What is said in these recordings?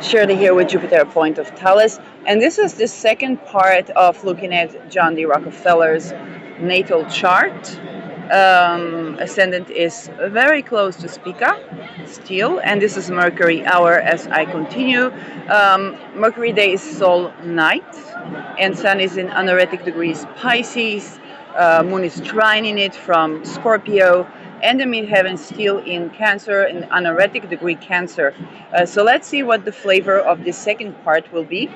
Shirley here with JupiterPointofTales, and this is the second part of looking at John D. Rockafeller's natal chart. Ascendant is very close to Spica still, and this is Mercury hour as I continue. Mercury day is Sol night, and Sun is in anaretic degrees Pisces. Moon is trining it from Scorpio, and the midheaven still in Cancer, in anaretic degree Cancer. So let's see what the flavor of this second part will be.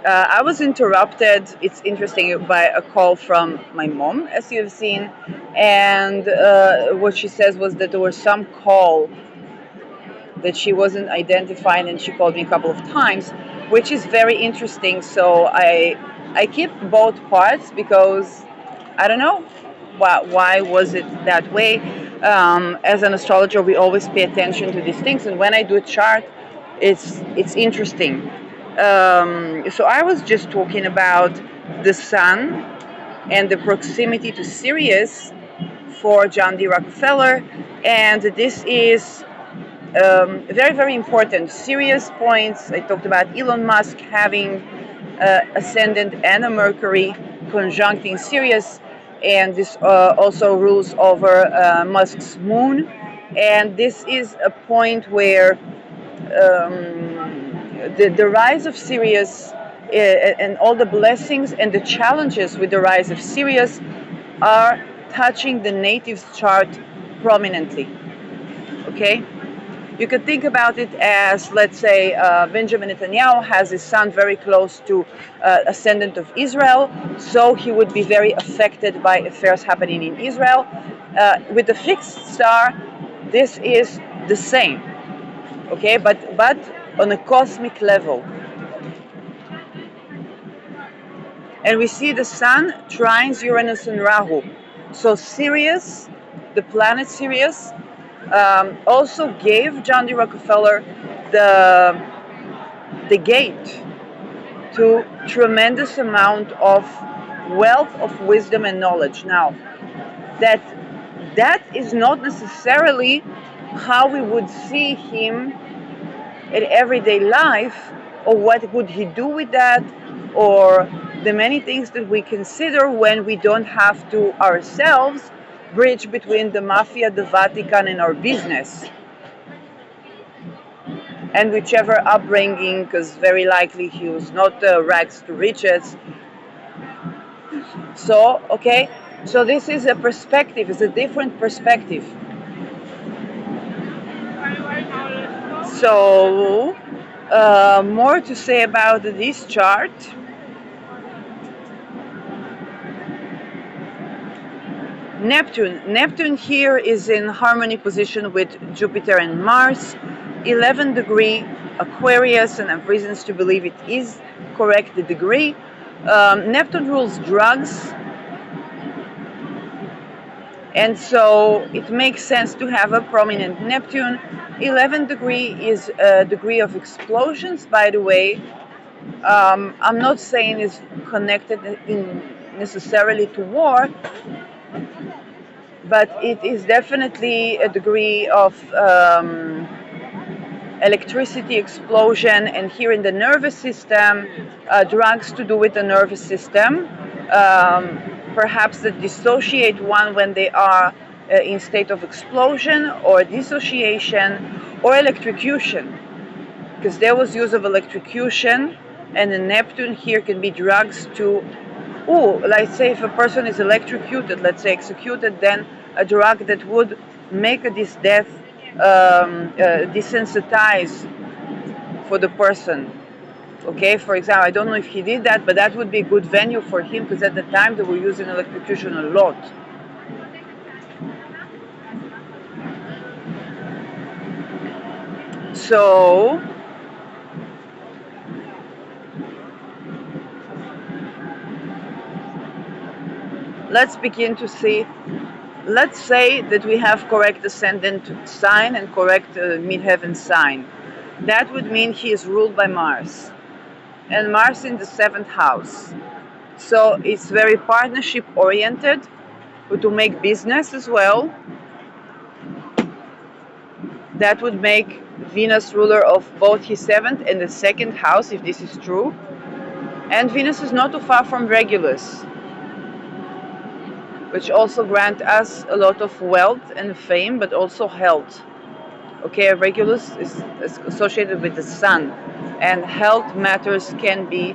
I was interrupted, it's interesting, by a call from my mom, as you've seen, and what she says was that there was some call that she wasn't identifying, and she called me a couple of times, which is very interesting. So I keep both parts because I don't know why was it that way. As an astrologer, we always pay attention to these things, and when I do a chart, it's interesting. So I was just talking about the sun and the proximity to Sirius for John D. Rockafeller, and this is very, very important. Sirius points, I talked about Elon Musk having ascendant and a Mercury conjuncting Sirius, and this also rules over Musk's moon. And this is a point where the rise of Sirius and all the blessings and the challenges with the rise of Sirius are touching the native's chart prominently. Okay? You could think about it as, let's say, Benjamin Netanyahu has his son very close to ascendant of Israel, so he would be very affected by affairs happening in Israel. With the fixed star, this is the same, okay, but on a cosmic level. And we see the sun trines Uranus and Rahu. So Sirius, the planet Sirius, also gave John D. Rockafeller the gate to tremendous amount of wealth of wisdom and knowledge. Now, that is not necessarily how we would see him in everyday life, or what would he do with that, or the many things that we consider when we don't have to ourselves bridge between the mafia, the Vatican, and our business. And whichever upbringing, because very likely he was not rags to riches. So, okay, so this is a perspective, it's a different perspective. So, more to say about this chart. Neptune here is in harmony position with Jupiter and Mars, 11 degree Aquarius, and I have reasons to believe it is correct, the degree. Neptune rules drugs, and so it makes sense to have a prominent Neptune. 11 degree is a degree of explosions, by the way. I'm not saying it's connected necessarily to war, but it is definitely a degree of electricity explosion, and here in the nervous system, drugs to do with the nervous system, perhaps that dissociate one when they are in state of explosion or dissociation or electrocution, because there was use of electrocution, and the Neptune here can be drugs to, let's say if a person is electrocuted, let's say executed, then a drug that would make this death desensitize for the person. Okay, for example, I don't know if he did that, but that would be a good venue for him, because at the time they were using electrocution a lot. So let's begin to see. Let's say that we have correct ascendant sign and correct midheaven sign. That would mean he is ruled by Mars, and Mars in the 7th house. So it's very partnership oriented, but to make business as well. that would make Venus ruler of both his 7th and the 2nd house, if this is true. And Venus is not too far from Regulus, which also grant us a lot of wealth and fame, but also health. Okay, Regulus is associated with the sun, and health matters can be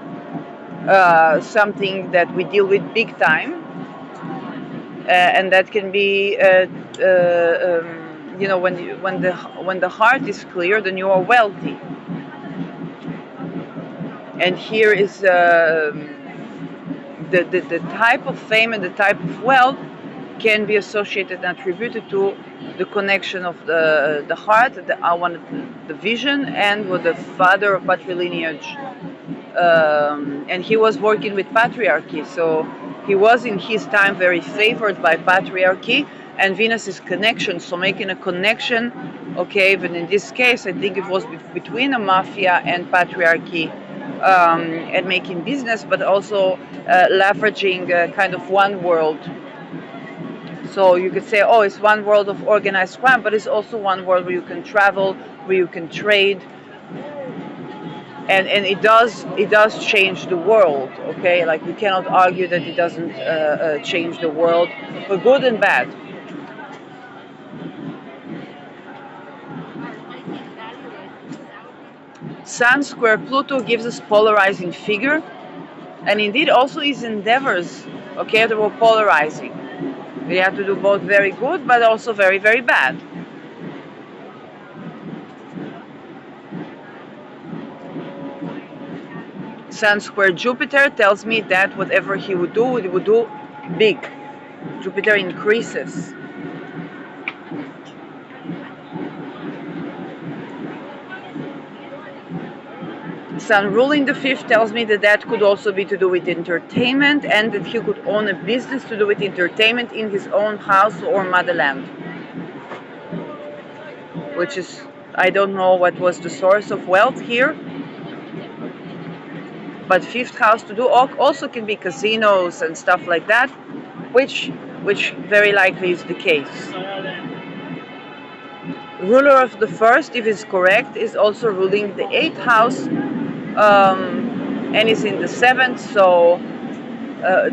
something that we deal with big time, and that can be, when the heart is clear, then you are wealthy. And here is the type of fame and the type of wealth can be associated and attributed to the connection of the heart, the vision, and with the father of patrilineage. And he was working with patriarchy, so he was in his time very favored by patriarchy and Venus's connection. So making a connection, okay, but in this case, I think it was between a mafia and patriarchy, and making business, but also leveraging kind of one world. So you could say, oh, it's one world of organized crime, but it's also one world where you can travel, where you can trade, and it does change the world. Okay, like we cannot argue that it doesn't change the world for good and bad. Sun square Pluto gives us polarizing figure, and indeed also his endeavors, okay, they were polarizing. We have to do both very good but also very, very bad. Sun square Jupiter tells me that whatever he would do big. Jupiter increases. Sun ruling the 5th tells me that that could also be to do with entertainment, and that he could own a business to do with entertainment in his own house or motherland. Which is, I don't know what was the source of wealth here, but 5th house to do also can be casinos and stuff like that, which very likely is the case. Ruler of the 1st, if it's correct, is also ruling the 8th house, and is in the 7th, so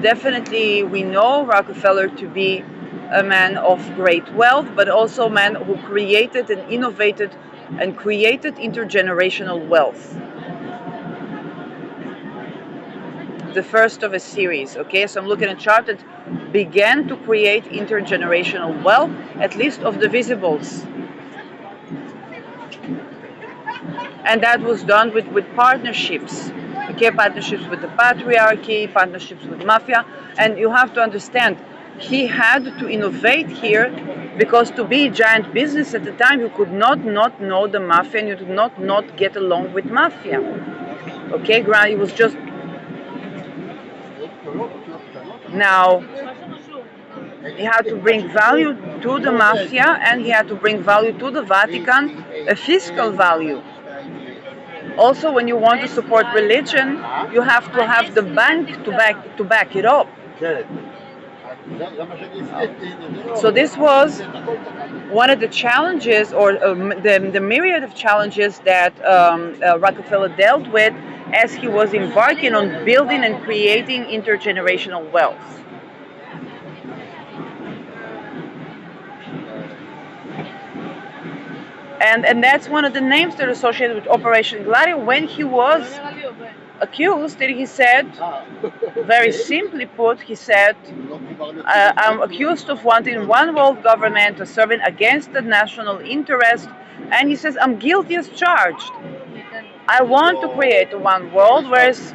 definitely we know Rockafeller to be a man of great wealth, but also a man who created and innovated and created intergenerational wealth. The first of a series, okay? So I'm looking at a chart that began to create intergenerational wealth, at least of the visibles. And that was done with partnerships, okay? Partnerships with the patriarchy, partnerships with mafia. And you have to understand, he had to innovate here, because to be a giant business at the time, you could not know the mafia, and you did not get along with mafia. Okay, it was just... Now, he had to bring value to the mafia, and he had to bring value to the Vatican, a fiscal value. Also, when you want to support religion, you have to have the bank to back it up. So this was one of the challenges, or the myriad of challenges that Rockafeller dealt with as he was embarking on building and creating intergenerational wealth. And that's one of the names that are associated with Operation Gladio. When he was accused, he said, very simply put, he said, I'm accused of wanting one world government, of serving against the national interest, and he says, I'm guilty as charged. I want to create a one world where it's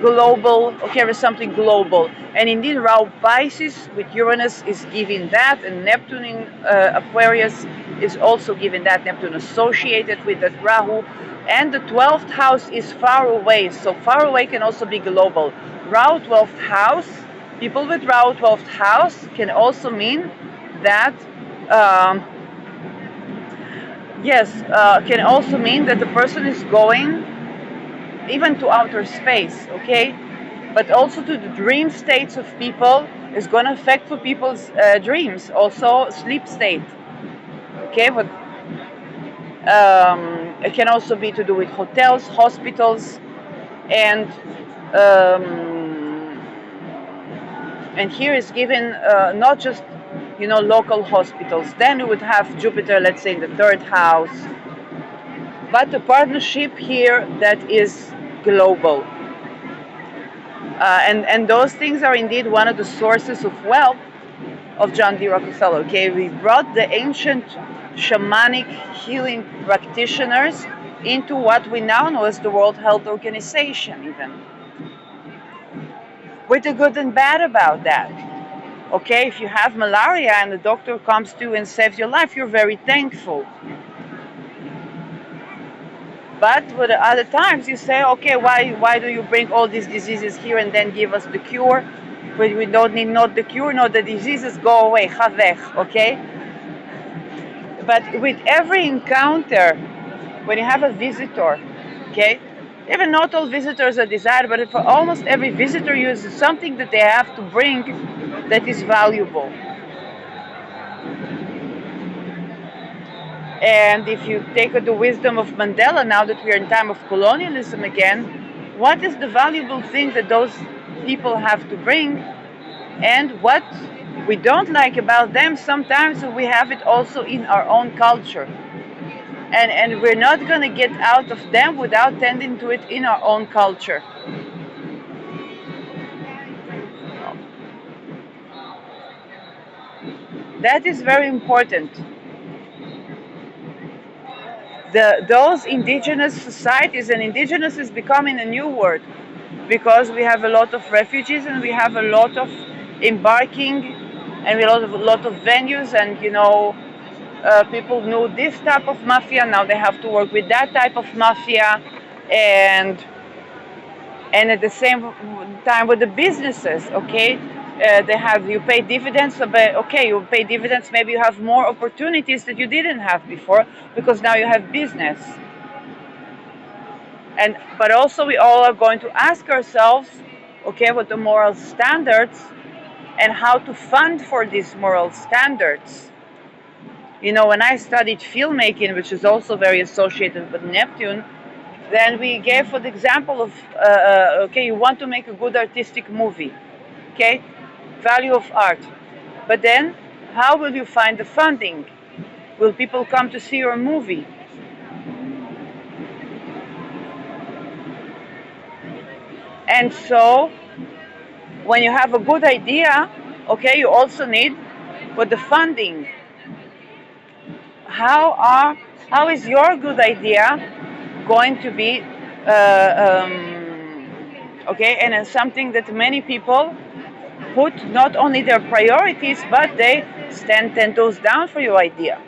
global, okay, there's something global. And indeed, Rahu Pisces with Uranus is giving that, and Neptune in Aquarius is also giving that, Neptune associated with that Rahu. And the 12th house is far away, so far away can also be global. Rahu 12th house, people with Rahu 12th house can also mean that, can also mean that the person is going even to outer space, okay? But also to the dream states of people, is going to affect for people's dreams, also sleep state, okay? But It can also be to do with hotels, hospitals, and um, and here is given not just local hospitals. Then we would have Jupiter, let's say, in the third house, but a partnership here that is global. And those things are indeed one of the sources of wealth of John D. Rockefeller. Okay, we brought the ancient shamanic healing practitioners into what we now know as the World Health Organization, even. With the good and bad about that. Okay, if you have malaria and the doctor comes to you and saves your life, you're very thankful. But with the other times you say, okay, why do you bring all these diseases here and then give us the cure? But we don't need not the cure, not the diseases, go away, chavech, okay? But with every encounter, when you have a visitor, okay, even not all visitors are desired, but for almost every visitor uses something that they have to bring that is valuable. And if you take the wisdom of Mandela, now that we are in time of colonialism again, what is the valuable thing that those people have to bring? And what we don't like about them, sometimes we have it also in our own culture. And we're not going to get out of them without tending to it in our own culture. That is very important. Those indigenous societies, and indigenous is becoming a new word, because we have a lot of refugees and we have a lot of embarking, and we have a lot of venues, and people know this type of mafia, now they have to work with that type of mafia, and at the same time with the businesses, okay, you pay dividends, but okay, you pay dividends, maybe you have more opportunities that you didn't have before because now you have business. But also we all are going to ask ourselves, okay, what the moral standards and how to fund for these moral standards. When I studied filmmaking, which is also very associated with Neptune, then we gave for the example of, okay, you want to make a good artistic movie, okay, value of art. But then, how will you find the funding? Will people come to see your movie? And so, when you have a good idea, okay, you also need for the funding. How is your good idea going to be okay, and it's something that many people put not only their priorities, but they stand 10 toes down for your idea.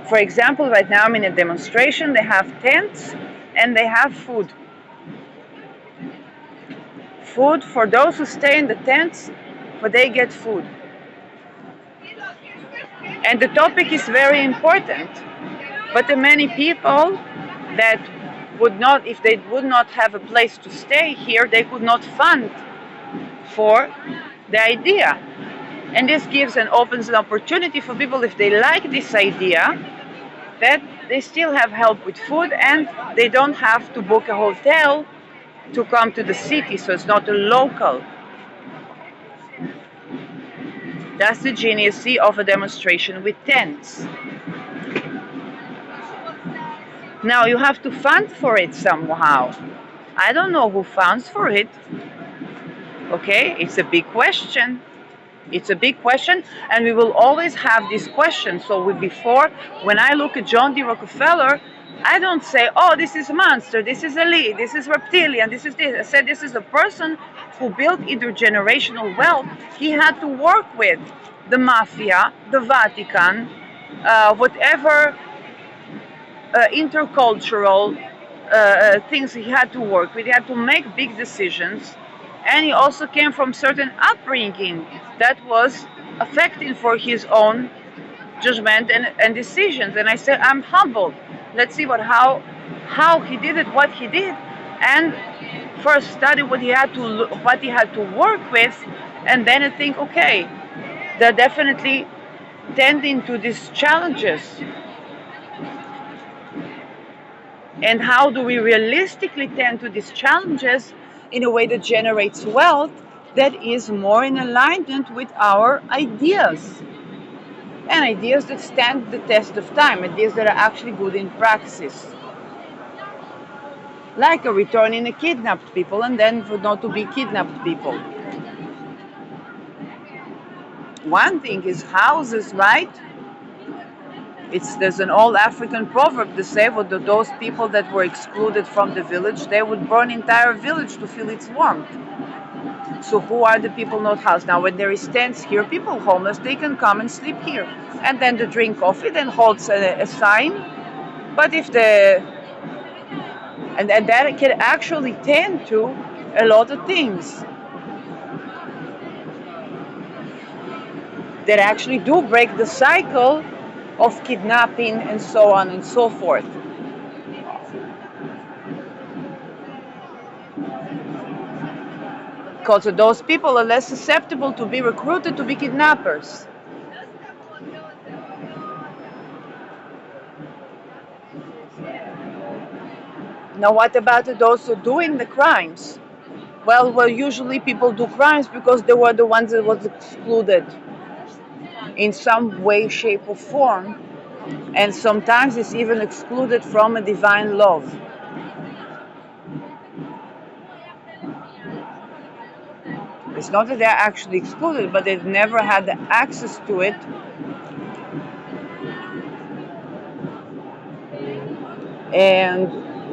For example, right now I'm in a demonstration, they have tents and they have food. Food for those who stay in the tents, but they get food. And the topic is very important. But the many people that would not, if they would not have a place to stay here, they could not fund for the idea. And this gives and opens an opportunity for people, if they like this idea, that they still have help with food and they don't have to book a hotel to come to the city, so it's not a local. That's the geniusity of a demonstration with tents. Now you have to fund for it somehow. I don't know who funds for it. Okay, it's a big question. It's a big question, and we will always have this question. So when I look at John D. Rockefeller, I don't say, oh, this is a monster, this is elite, this is reptilian, this is this. I said this is a person who built intergenerational wealth. He had to work with the mafia, the Vatican, whatever intercultural things he had to work with. He had to make big decisions, and he also came from certain upbringing that was affecting for his own judgment and decisions. And I said, I'm humbled. Let's see how he did it, what he did, and first study what he had to work with, and then I think, okay, there definitely tending to these challenges? And how do we realistically tend to these challenges in a way that generates wealth that is more in alignment with our ideas? And ideas that stand the test of time, ideas that are actually good in praxis. Like a returning a kidnapped people and then for not to be kidnapped people. One thing is houses, right? There's an old African proverb that says that those people that were excluded from the village, they would burn entire village to feel its warmth. So who are the people not housed? Now when there is tents here, people homeless, they can come and sleep here. And then they drink coffee, then holds a sign. But if and that can actually tend to a lot of things that actually do break the cycle of kidnapping and so on and so forth. Because those people are less susceptible to be recruited to be kidnappers. Now what about those who are doing the crimes? Well, usually people do crimes because they were the ones that was excluded in some way, shape or form. And sometimes it's even excluded from a divine love. It's not that they're actually excluded, but they've never had the access to it.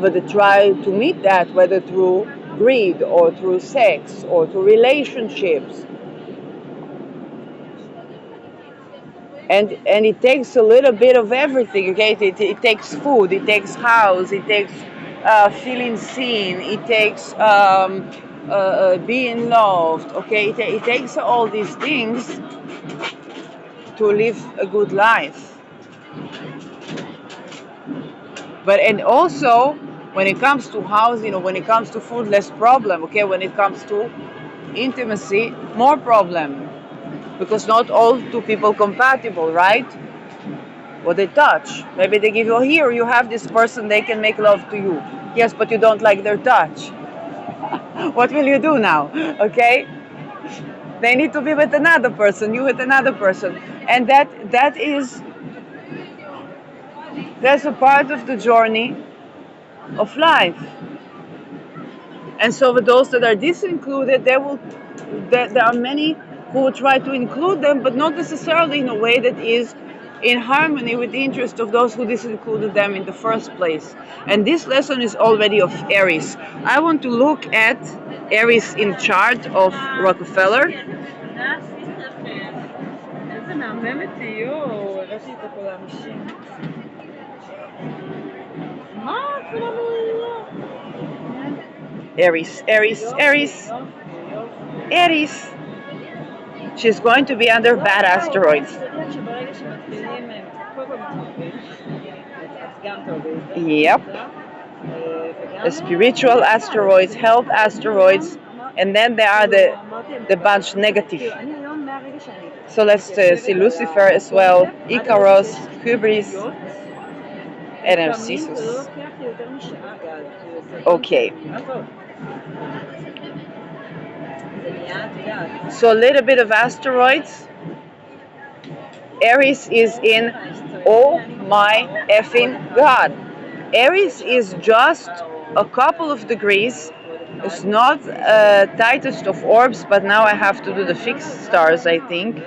But they try to meet that, whether through greed or through sex or through relationships. And it takes a little bit of everything, okay? It takes food, it takes house, it takes feeling seen, it takes being loved, okay? It takes all these things to live a good life. And also, when it comes to housing or when it comes to food, less problem, okay? When it comes to intimacy, more problem. Because not all two people compatible, right? What they touch. Maybe they give you, here, you have this person, they can make love to you. Yes, but you don't like their touch. What will you do now? Okay? They need to be with another person, you with another person. And that's a part of the journey of life. And so with those that are disincluded, there are many who will try to include them, but not necessarily in a way that is in harmony with the interest of those who disincluded them in the first place. And this lesson is already of Aries. I want to look at Aries in chart of Rockafeller. Aries, Aries, Aries, Aries. She's going to be under bad asteroids. Yep. The spiritual asteroids, health asteroids, and then there are the bunch negative. So let's see Lucifer as well, Icarus, Hubris, and Narcissus. Okay. So a little bit of asteroids. Aries is in, oh my effing God. Aries is just a couple of degrees. It's not tightest of orbs, but now I have to do the fixed stars, I think.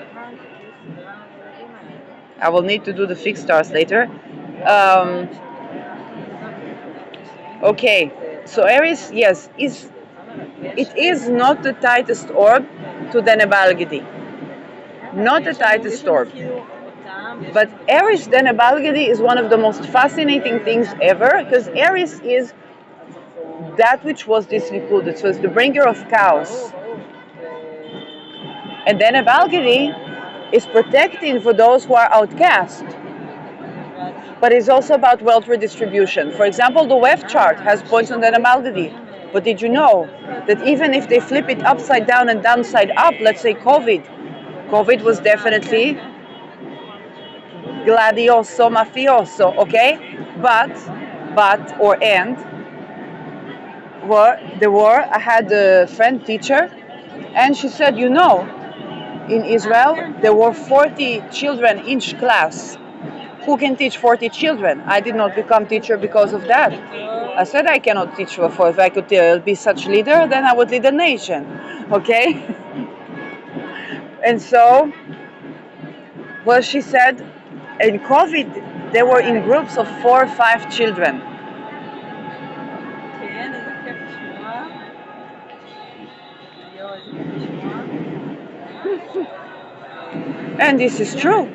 I will need to do the fixed stars later. Okay, so Aries, yes, it is not the tightest orb to the Nebalgedi. Not the tightest orb. But Aries Denebalgedi is one of the most fascinating things ever, because Aries is that which was disincluded, so it's the bringer of chaos. And Denebalgedi is protecting for those who are outcast. But it's also about wealth redistribution. For example, the weft chart has points on Denebalgedi. But did you know that even if they flip it upside down and downside up, let's say COVID was definitely gladioso, mafioso, okay? And I had a friend teacher, and she said, in Israel, there were 40 children in each class. Who can teach 40 children? I did not become teacher because of that. I said I cannot teach for. If I could be such leader, then I would lead a nation. Okay? And so, well, she said, in COVID, they were in groups of 4 or 5 children. And this is true.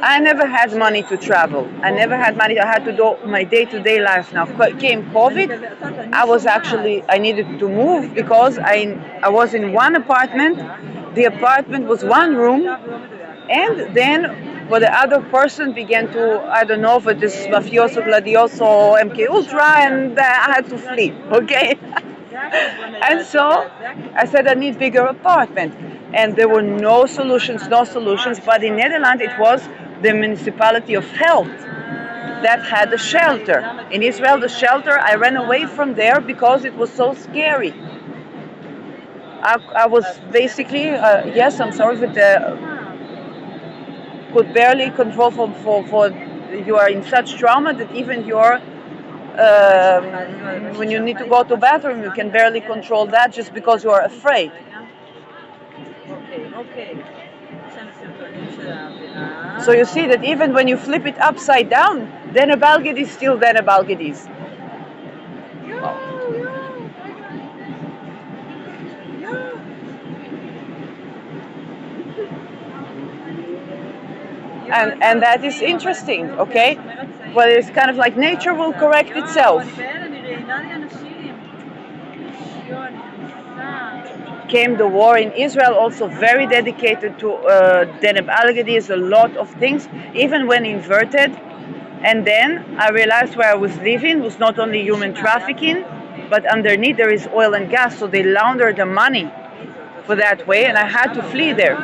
I never had money to travel. I never had money. I had to do my day-to-day life. Now came COVID. I needed to move because I was in one apartment. The apartment was one room, and then the other person began to, I don't know if it is mafioso, gladioso, MK Ultra, and I had to flee. Okay. And so I said I need bigger apartment, and there were no solutions. But in Netherlands it was the municipality of health that had a shelter. In Israel, the shelter, I ran away from there because it was so scary. I was basically, yes, I'm sorry, but could barely control for you are in such trauma that even your when you need to go to bathroom, you can barely control that just because you are afraid. So you see that even when you flip it upside down, then a Balgid is still then a Balgidis. And that is interesting, okay? Well, it's kind of like nature will correct itself. Came the war in Israel, also very dedicated to Deneb Al-Gadis, a lot of things, even when inverted. And then I realized where I was living was not only human trafficking, but underneath there is oil and gas, so they launder the money for that way, and I had to flee there.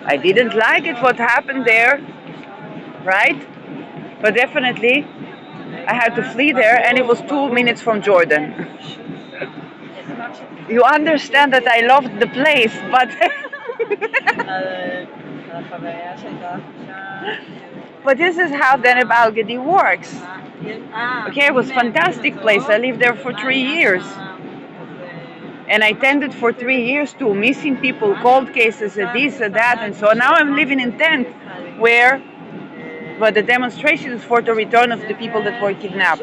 I didn't like it what happened there, right? But definitely I had to flee there, and it was 2 minutes from Jordan. You understand that I loved the place, but but this is how Deneb Al-Gadi works. Okay, it was a fantastic place. I lived there for 3 years. And I tended for 3 years to missing people, cold cases, this and that, and so now I'm living in tent where the demonstration is for the return of the people that were kidnapped.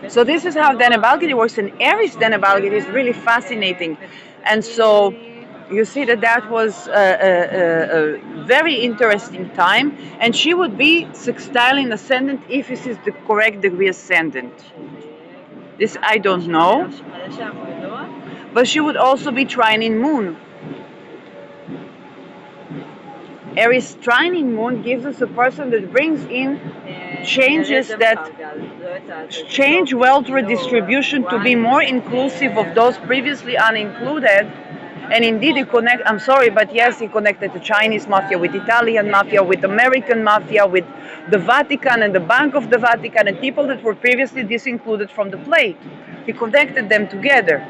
So this is how Deneb Al-Gadi works, and Aries Deneb Al-Gadi is really fascinating. And so you see that was a very interesting time, and she would be sextile in ascendant if this is the correct degree ascendant. This I don't know, but she would also be trine in moon. Aries trine in moon gives us a person that brings in changes that change wealth redistribution to be more inclusive of those previously unincluded. And indeed, he connected the Chinese mafia with Italian mafia, with American mafia, with the Vatican and the Bank of the Vatican, and people that were previously disincluded from the plate. He connected them together.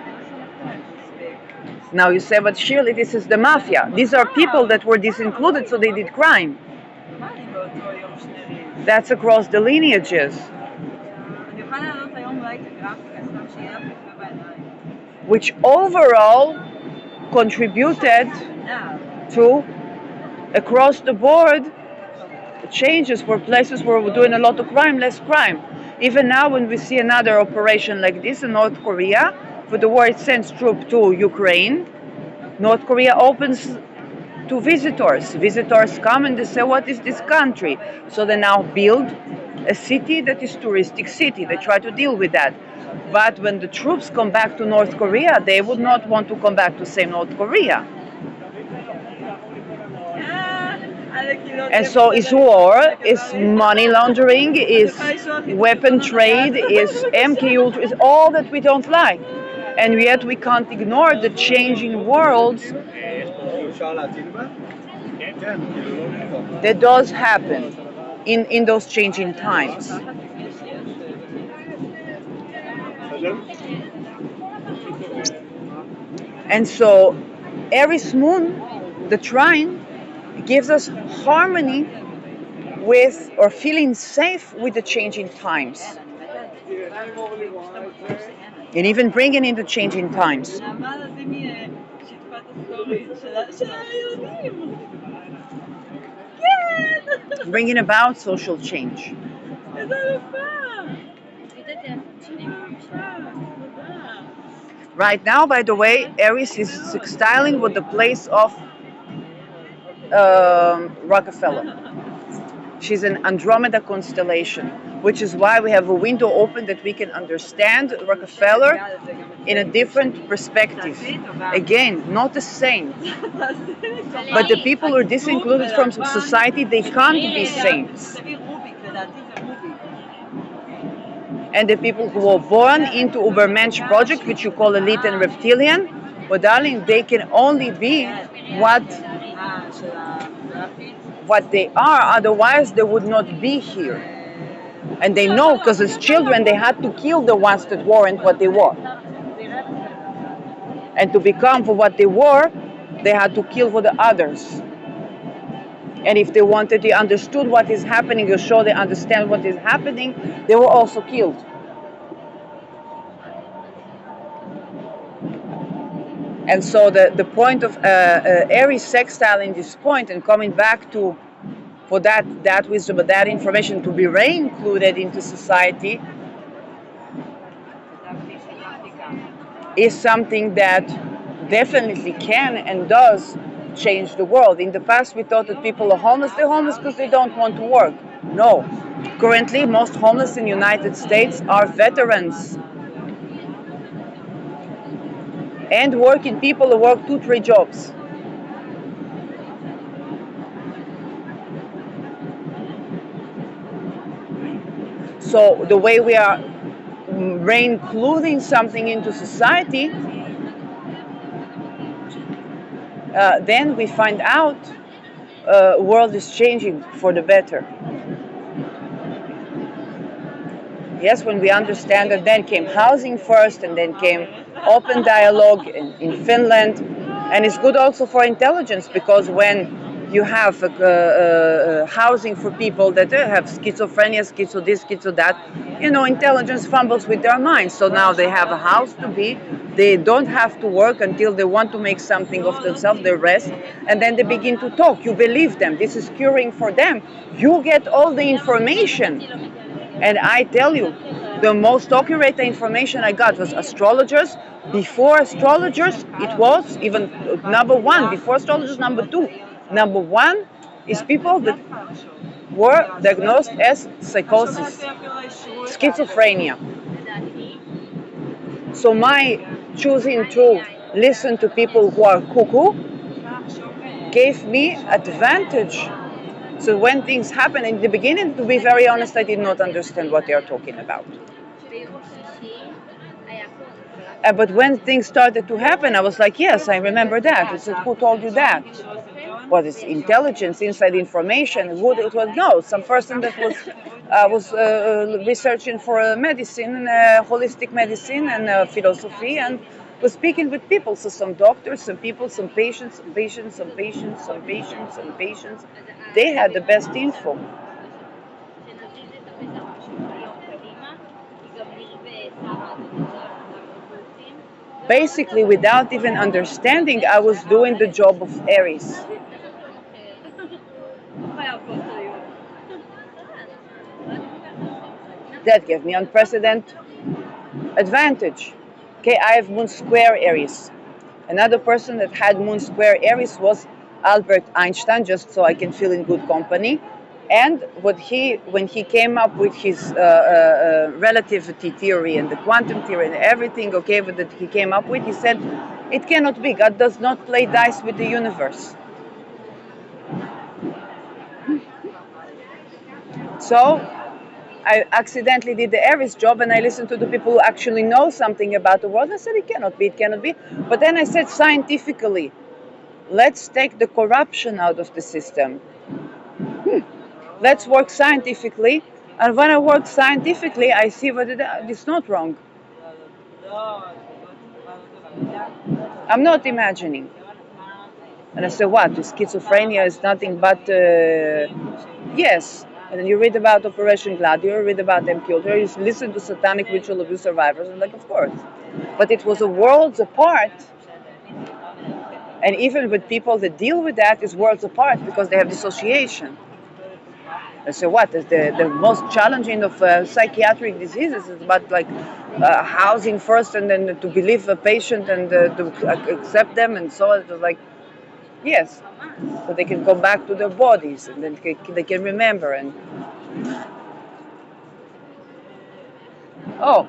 Now you say, but surely this is the mafia. These are people that were disincluded, so they did crime. That's across the lineages. Which overall contributed to, across the board, changes for places where we're doing a lot of crime, less crime. Even now when we see another operation like this in North Korea, for the war it sends troops to Ukraine, North Korea opens to visitors. Visitors come and they say, what is this country? So they now build a city that is touristic city. They try to deal with that. But when the troops come back to North Korea, they would not want to come back to same North Korea. And so is war, is money laundering, is weapon trade, is MK Ultra, is all that we don't like. And yet we can't ignore the changing world that does happen in those changing times. And so Aries moon, the trine, gives us harmony with, or feeling safe with, the changing times. And even bringing in the changing times. Bringing about social change. Right now, by the way, Aries is sextiling with the place of Rockafeller. She's an Andromeda constellation, which is why we have a window open that we can understand Rockafeller in a different perspective. Again, not the same. But the people who are disincluded from society, they can't be saints. And the people who were born into Ubermensch project, which you call elite and reptilian, well, darling, they can only be what they are, otherwise they would not be here. And they know, because as children they had to kill the ones that weren't what they were. And to become for what they were, they had to kill for the others. And if they wanted, they understood what is happening, or show they understand what is happening, they were also killed. And so the point of Aries sextile in this point, and coming back to, for that wisdom, but that information to be re-included into society, is something that definitely can and does change the world. In the past, we thought that people are homeless. They're homeless because they don't want to work. No. Currently, most homeless in the United States are veterans and working people who work 2-3 jobs. So the way we are re-including something into society, then we find out world is changing for the better. Yes, when we understand that, then came housing first, and then came open dialogue in Finland. And it's good also for intelligence, because when you have housing for people that have schizophrenia, schizo this, schizo that, intelligence fumbles with their minds. So now they have a house to be. They don't have to work until they want to make something of themselves, they rest, and then they begin to talk. You believe them. This is curing for them. You get all the information. And I tell you, the most accurate information I got was astrologers. Before astrologers, it was even number one. Before astrologers, number two. Number one is people that were diagnosed as psychosis, schizophrenia. So my choosing to listen to people who are cuckoo gave me advantage. So when things happen, in the beginning, to be very honest, I did not understand what they are talking about. But when things started to happen, I was like, yes, I remember that. I said, who told you that? What is intelligence, inside information? Who it was? No, some person that was researching for medicine, holistic medicine and philosophy, and was speaking with people. So some doctors, some people, some patients, some patients, some patients, some patients, some patients. They had the best info. Basically, without even understanding, I was doing the job of Aries. That gave me unprecedented advantage. Okay, I have Moon Square Aries. Another person that had Moon Square Aries was Albert Einstein, just so I can feel in good company. And when he came up with his relativity theory and the quantum theory and everything, okay, that he came up with, he said, it cannot be. God does not play dice with the universe. So I accidentally did the Aries job, and I listened to the people who actually know something about the world. I said it cannot be, it cannot be. But then I said scientifically, let's take the corruption out of the system. Let's work scientifically. And when I work scientifically, I see what it's not wrong. I'm not imagining. And I said, what? Schizophrenia is nothing but, yes. And then you read about Operation Gladio, you read about them killed her, you listen to satanic ritual abuse survivors, and like, of course. But it was a worlds apart. And even with people that deal with that, it's worlds apart because they have dissociation. And so what? The most challenging of psychiatric diseases is about like housing first and then to believe a patient and to accept them and so on. It was like, yes, so they can go back to their bodies and then they can remember. And oh,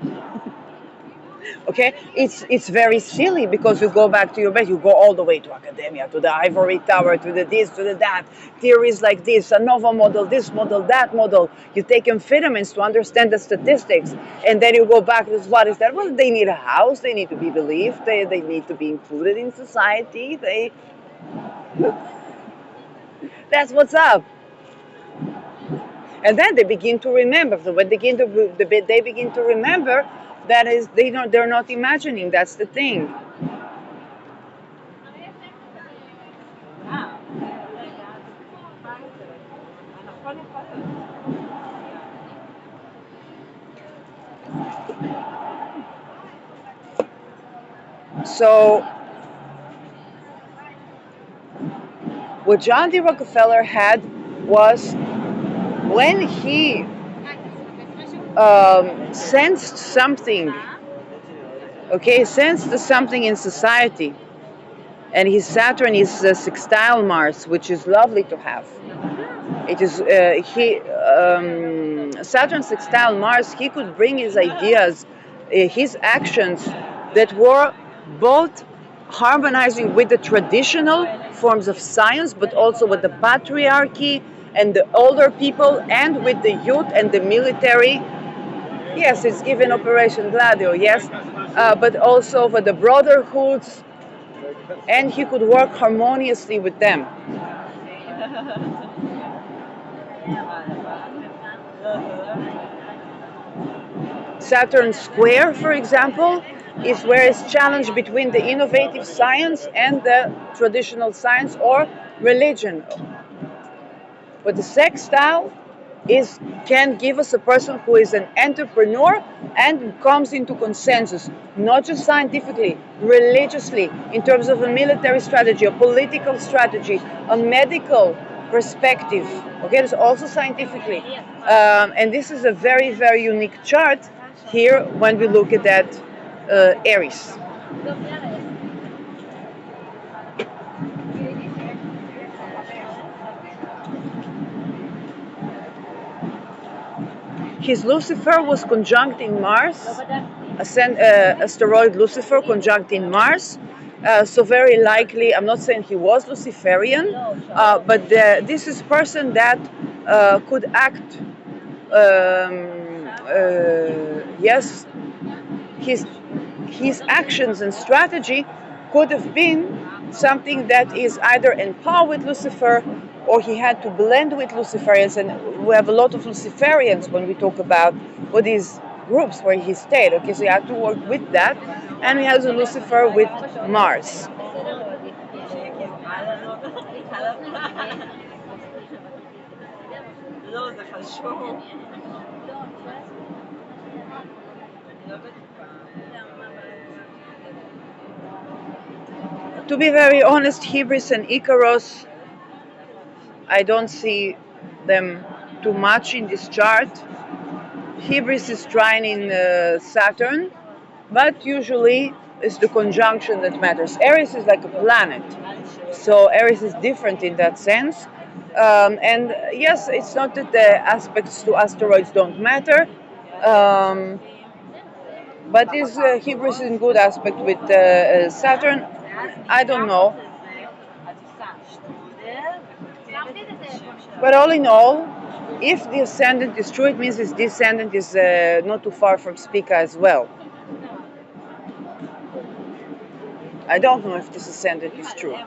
okay, it's very silly because you go back to your bed, you go all the way to academia, to the ivory tower, to the this, to the that, theories like this, a novel model, this model, that model. You take amphetamines to understand the statistics, and then you go back to what is that? Well, they need a house, they need to be believed, they need to be included in society. That's what's up. And then they begin to remember. So when they begin to remember, that is, they're not imagining. That's the thing. So what John D. Rockefeller had was when he sensed something, okay, sensed something in society, and his Saturn is sextile Mars, which is lovely to have. It is Saturn sextile Mars. He could bring his ideas, his actions that were both harmonizing with the traditional forms of science, but also with the patriarchy and the older people, and with the youth and the military. Yes, it's given Operation Gladio. Yes, but also with the brotherhoods, and he could work harmoniously with them. Saturn square, for example, is where it's challenged between the innovative science and the traditional science or religion. But the sextile can give us a person who is an entrepreneur and comes into consensus, not just scientifically, religiously, in terms of a military strategy, a political strategy, a medical perspective. Okay, it's also scientifically. And this is a very, very unique chart here when we look at that Aries. His Lucifer was conjunct in Mars, asteroid Lucifer conjunct in Mars. So very likely, I'm not saying he was Luciferian, but this is person that could act. Yes, his actions and strategy could have been something that is either in par with Lucifer, or he had to blend with Luciferians. And we have a lot of Luciferians when we talk about what these groups where he stayed. Okay, so he had to work with that, and he has a Lucifer with Mars. To be very honest, Hybris and Icaros, I don't see them too much in this chart. Hybris is trine in Saturn, but usually it's the conjunction that matters. Aries is like a planet, so Aries is different in that sense. And yes, it's not that the aspects to asteroids don't matter, but is Hybris in good aspect with Saturn? I don't know. But all in all, If the ascendant is true, it means his descendant is not too far from Spica as well. I don't know if this ascendant is true.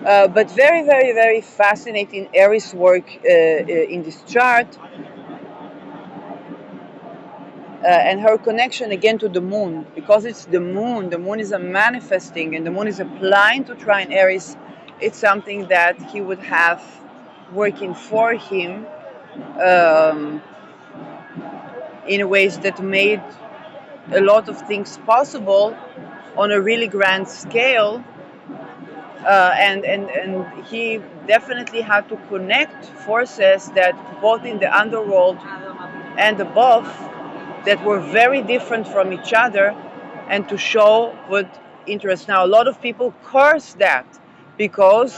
But very, very, very fascinating Aries work in this chart. And her connection again to the moon, because it's the moon is a manifesting, and the moon is applying to trine Aries. It's something that he would have working for him in ways that made a lot of things possible on a really grand scale. And he definitely had to connect forces that both in the underworld and above that were very different from each other, and to show what interest. Now, a lot of people curse that because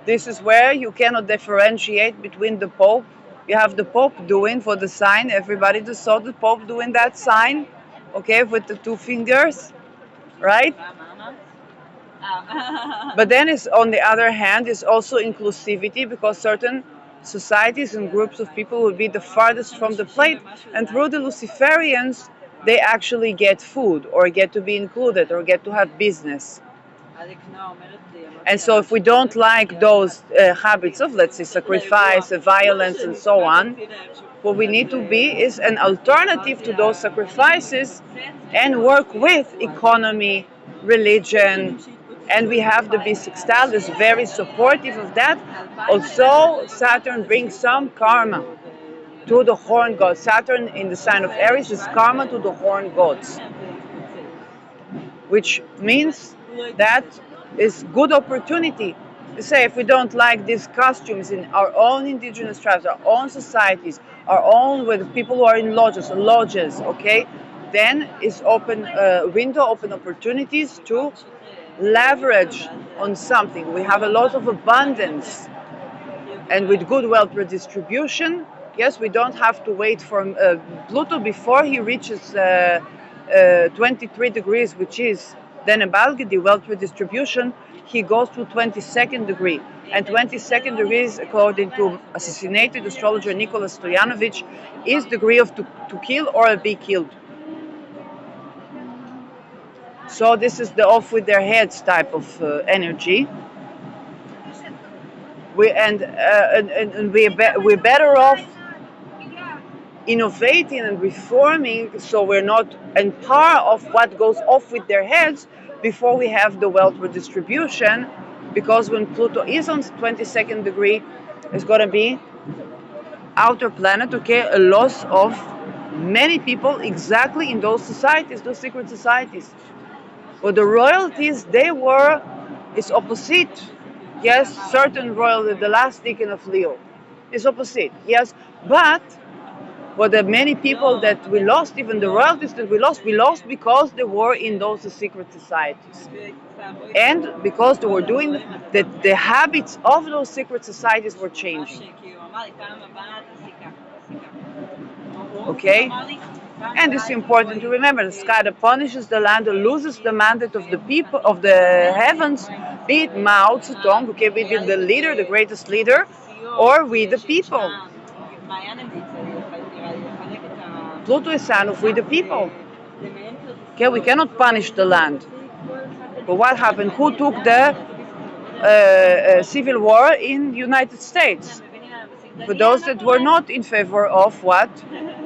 this is where you cannot differentiate between the Pope. You have the Pope doing for the sign. Everybody just saw the Pope doing that sign, okay, with the two fingers, right? But then it's, on the other hand, is also inclusivity, because certain societies and groups of people will be the farthest from the plate, and through the Luciferians they actually get food or get to be included or get to have business. And so if we don't like those habits of, let's say, sacrifice, violence and so on, what we need to be is an alternative to those sacrifices and work with economy, religion, and we have the B6 is very supportive of that. Also, Saturn brings some karma to the horn gods. Saturn in the sign of Aries is karma to the horn gods, which means that is good opportunity to say, if we don't like these costumes in our own indigenous tribes, our own societies, our own with people who are in lodges, okay, then it's open window, open opportunities to leverage on something. We have a lot of abundance, and with good wealth redistribution, yes, we don't have to wait for Pluto before he reaches 23 degrees, which is then a Balgadi wealth redistribution. He goes to 22nd degree, and 22nd degrees, according to assassinated astrologer Nicholas Stoyanovich, is degree of to kill or be killed. So this is the off with their heads type of energy. We're better off innovating and reforming, so we're not in par of what goes off with their heads before we have the wealth redistribution. Because when Pluto is on 22nd degree, it's going to be outer planet, okay, a loss of many people exactly in those societies, those secret societies. But the royalties, it's opposite. Yes, certain royalty, the last deacon of Leo, is opposite. Yes, but the many people that we lost, even the royalties that we lost because they were in those secret societies. And because they were doing that, the habits of those secret societies were changing. Okay? And it's important to remember, the sky that punishes the land loses the mandate of the people of the heavens, be it Mao Zedong, okay, be it the leader, the greatest leader, or we the people. Pluto is sign of we the people. Okay, we cannot punish the land. But what happened? Who took the civil war in the United States? For those that were not in favor of what?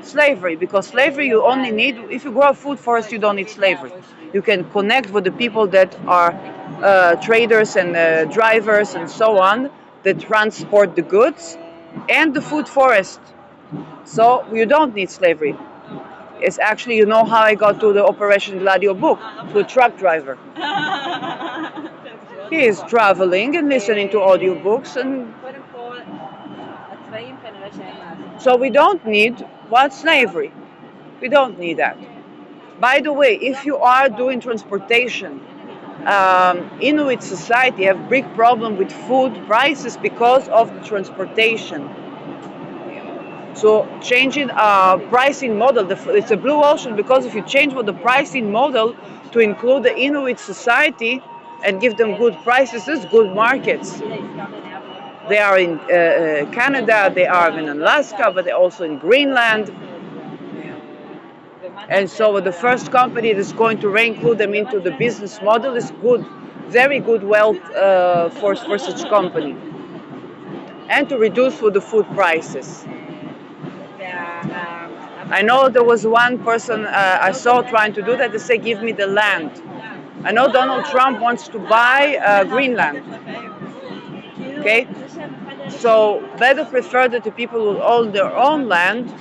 Slavery. Because slavery you only need, if you grow a food forest, you don't need slavery. You can connect with the people that are traders and drivers and so on, that transport the goods and the food forest. So you don't need slavery. It's actually, you know how I got to the Operation Gladio book? To a truck driver. He is traveling and listening to audiobooks, and so we don't need what? Slavery. We don't need that. By the way, if you are doing transportation, Inuit society have big problem with food prices because of the transportation. So changing pricing model, it's a blue ocean, because if you change the pricing model to include the Inuit society, and give them good prices, there's good markets. They are in Canada, they are in Alaska, but they're also in Greenland. And so the first company that's going to reinclude them into the business model is good, very good wealth for such company. And to reduce the food prices. I know there was one person I saw trying to do that. They say, give me the land. I know Donald Trump wants to buy Greenland. Okay? So better prefer that the people will own their own land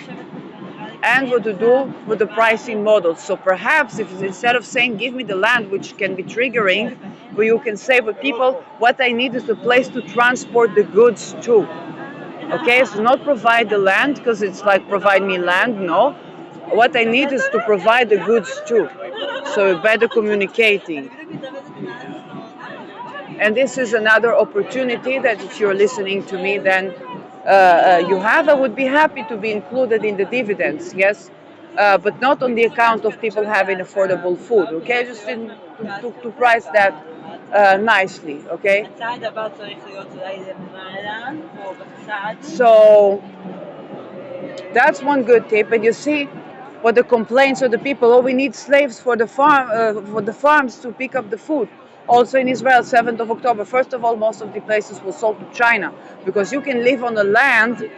and what to do with the pricing model. So perhaps if instead of saying give me the land, which can be triggering, where you can say, but people, what I need is a place to transport the goods to. Okay, so not provide the land because it's like provide me land, no. What I need is to provide the goods too. So better communicating. And this is another opportunity that if you're listening to me, then you have. I would be happy to be included in the dividends, yes, but not on the account of people having affordable food, okay? Just to price that nicely, okay? So that's one good tip. And you see what the complaints of the people, oh, we need slaves for the farms to pick up the food. Also in Israel, 7th of October, first of all, most of the places were sold to China because you can live on the land,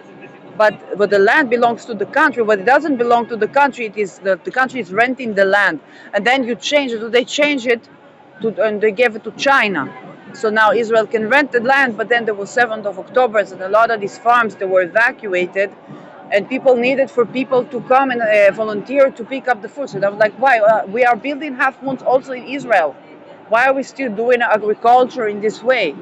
but the land belongs to the country. But it doesn't belong to the country. It is the country is renting the land, and then you change it. They change it and they gave it to China. So now Israel can rent the land, but then there was 7th of October, and a lot of these farms they were evacuated, and people needed for people to come and volunteer to pick up the food. So I was like, why? We are building half moons also in Israel. Why are we still doing agriculture in this way?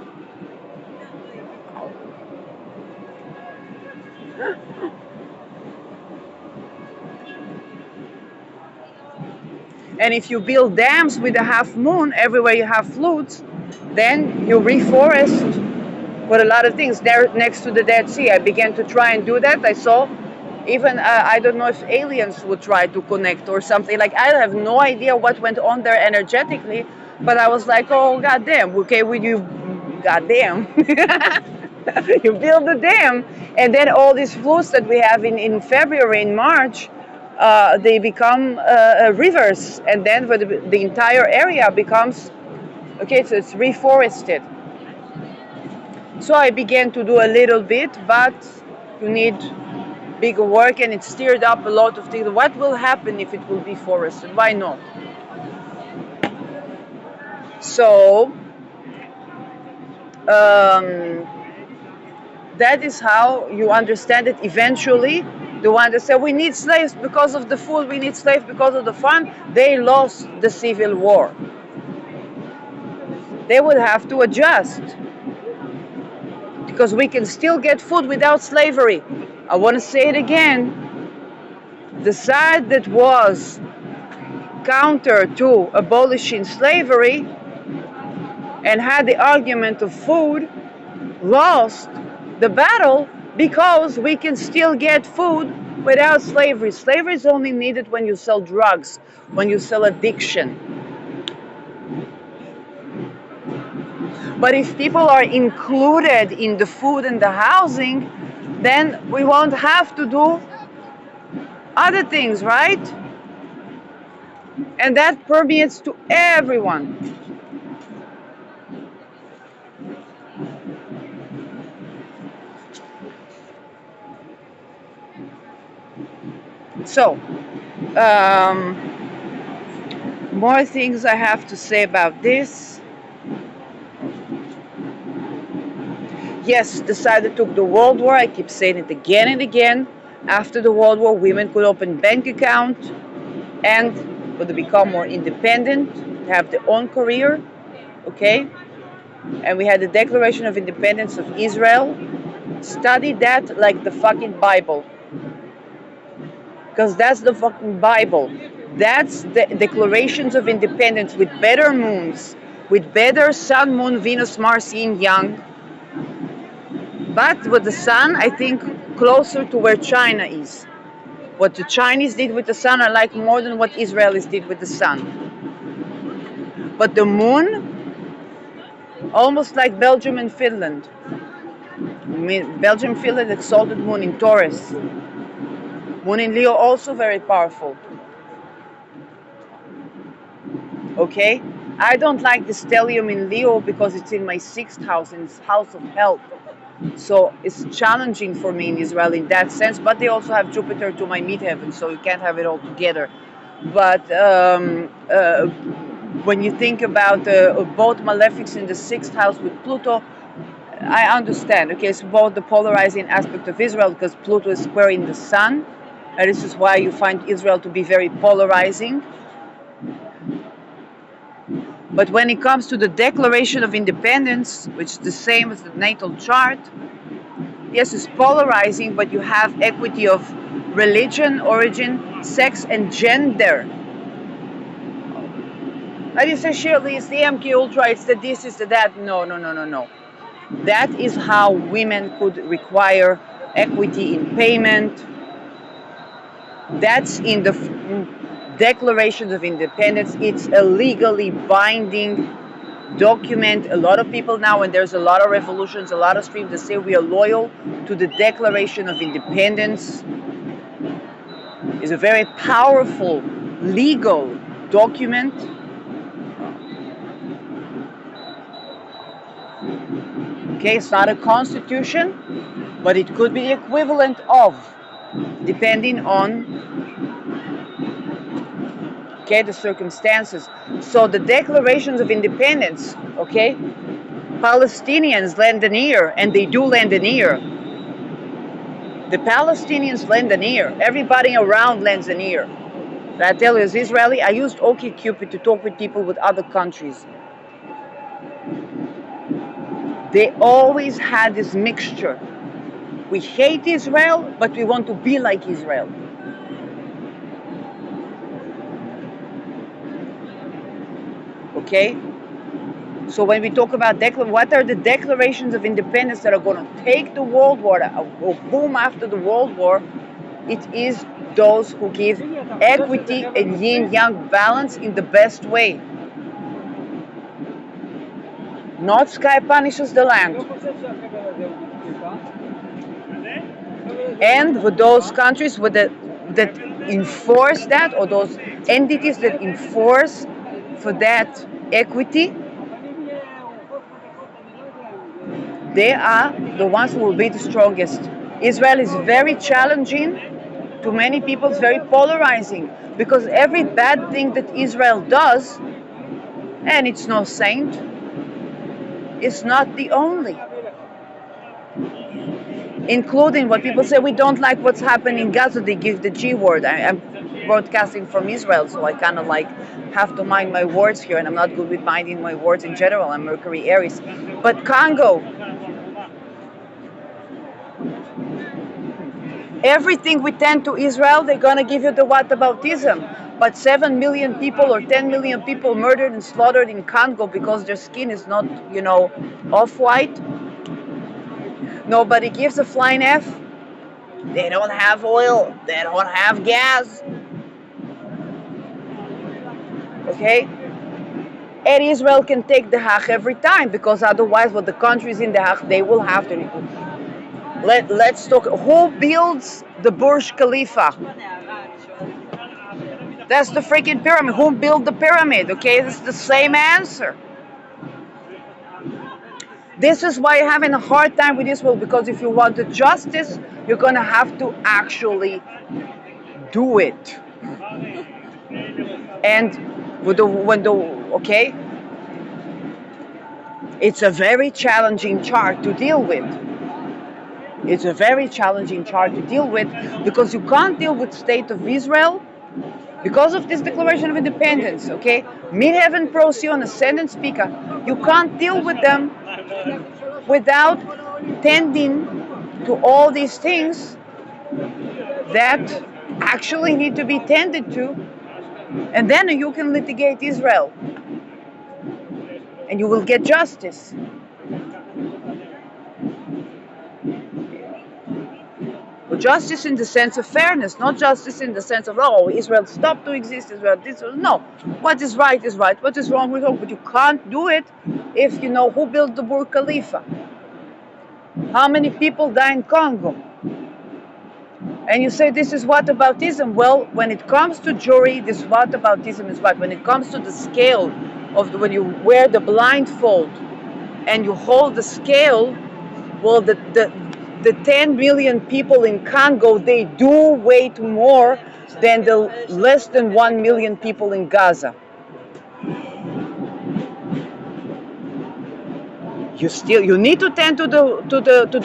And if you build dams with a half moon everywhere you have floods, then you reforest for a lot of things. There next to the Dead Sea, I began to try and do that. I saw even, I don't know if aliens would try to connect or something. Like, I have no idea what went on there energetically, but I was like, oh, goddamn, okay, with you, goddamn. You build the dam, and then all these floods that we have in February, in March, they become rivers, and then the entire area becomes, okay, so it's reforested. So I began to do a little bit, but you need bigger work, and it stirred up a lot of things. What will happen if it will be forested? Why not? So that is how you understand it. Eventually, the one that said we need slaves because of the food, we need slaves because of the farm, they lost the civil war. They would have to adjust because we can still get food without slavery. I want to say it again. The side that was counter to abolishing slavery and had the argument of food lost the battle because we can still get food without slavery. Slavery is only needed when you sell drugs, when you sell addiction. But if people are included in the food and the housing, then we won't have to do other things, right? And that permeates to everyone. So, more things I have to say about this. Yes, the side that took the World War, I keep saying it again and again. After the World War, women could open bank account and would become more independent, have their own career, okay? And we had the Declaration of Independence of Israel. Study that like the fucking Bible. Because that's the fucking Bible. That's the declarations of independence with better moons, with better sun, moon, Venus, Mars, yin, yang. But with the sun, I think closer to where China is. What the Chinese did with the sun, I like more than what Israelis did with the sun. But the moon, almost like Belgium and Finland. Belgium, Finland, exalted moon in Taurus. Moon in Leo also very powerful. Okay? I don't like the stellium in Leo because it's in my sixth house, in house of health. So it's challenging for me in Israel in that sense, but they also have Jupiter to my midheaven, so you can't have it all together. But when you think about both malefics in the sixth house with Pluto, I understand. Okay, it's both the polarizing aspect of Israel because Pluto is squaring the sun, and this is why you find Israel to be very polarizing. But when it comes to the Declaration of Independence, which is the same as the natal chart, yes, it's polarizing, but you have equity of religion, origin, sex, and gender. And you say, Shirley, it's the MK Ultra, it's the this, it's the that. No, no, no, no, no. That is how women could require equity in payment. That's in the Declarations of Independence. It's a legally binding document. A lot of people now, and there's a lot of revolutions, a lot of streams that say we are loyal to the Declaration of Independence. It's a very powerful legal document. Okay, it's not a constitution, but it could be the equivalent of, depending on the circumstances. So the declarations of independence, Palestinians lend an ear, and they do lend an ear. The Palestinians lend an ear. Everybody around lends an ear. But I tell you, as Israeli, I used OkCupid to talk with people with other countries. They always had this mixture. We hate Israel, but we want to be like Israel. Okay? So when we talk about what are the declarations of independence that are going to take the world war, or boom after the world war? It is those who give equity and yin-yang balance in the best way. Not sky punishes the land. And with those countries that enforce that, or those entities that enforce for that equity, they are the ones who will be the strongest. Israel is very challenging to many people. It's very polarizing because every bad thing that Israel does, and it's no saint, is not the only. Including what people say, we don't like what's happening in Gaza, they give the G word. I'm broadcasting from Israel, so I kind of have to mind my words here, and I'm not good with minding my words in general. I'm Mercury Aries. But Congo, everything we tend to Israel, they're going to give you the whataboutism. But 7 million people or 10 million people murdered and slaughtered in Congo because their skin is not, off-white. Nobody gives a flying F. They don't have oil. They don't have gas. Okay? And Israel can take the Hach every time because otherwise, what the countries in the Hach, they will have to. Let's talk. Who builds the Burj Khalifa? That's the freaking pyramid. Who built the pyramid? Okay, it's the same answer. This is why you're having a hard time with Israel, because if you want the justice, you're going to have to actually do it. And it's a very challenging chart to deal with. It's a very challenging chart to deal with because you can't deal with state of Israel because of this Declaration of Independence, okay? Midheaven, Procyon, Ascendant Speaker, you can't deal with them without tending to all these things that actually need to be tended to, and then you can litigate Israel and you will get justice. But justice in the sense of fairness, not justice in the sense of, oh, Israel stopped to exist, Israel this. No. What is right is right, what is wrong is wrong. But you can't do it if you know who built the Burj Khalifa, how many people die in Congo. And you say this is whataboutism. Well, when it comes to jury, this whataboutism is right. When it comes to the scale of when you wear the blindfold and you hold the scale, well, the 10 million people in Congo, they do weight more than the less than 1 million people in Gaza. You need to tend to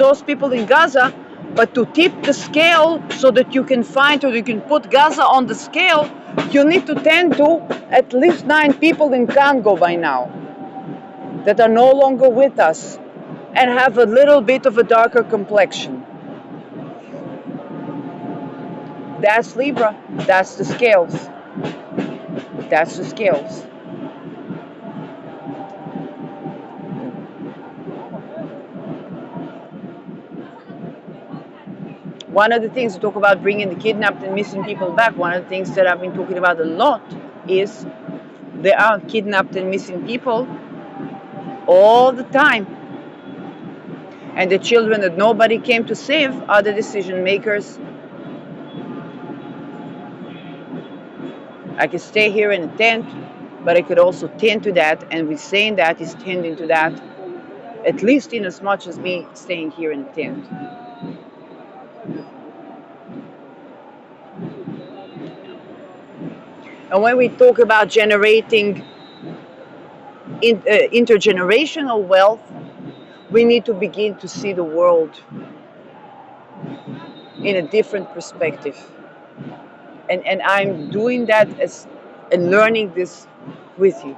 those people in Gaza, but to tip the scale so that you can find or you can put Gaza on the scale, you need to tend to at least 9 people in Congo by now that are no longer with us and have a little bit of a darker complexion. That's Libra. That's the scales. That's the scales. One of the things to talk about bringing the kidnapped and missing people back, one of the things that I've been talking about a lot is there are kidnapped and missing people all the time. And the children that nobody came to save are the decision makers. I could stay here in a tent, but I could also tend to that, and with saying that is tending to that, at least in as much as me staying here in a tent. And when we talk about generating intergenerational wealth, we need to begin to see the world in a different perspective. And I'm doing that and learning this with you.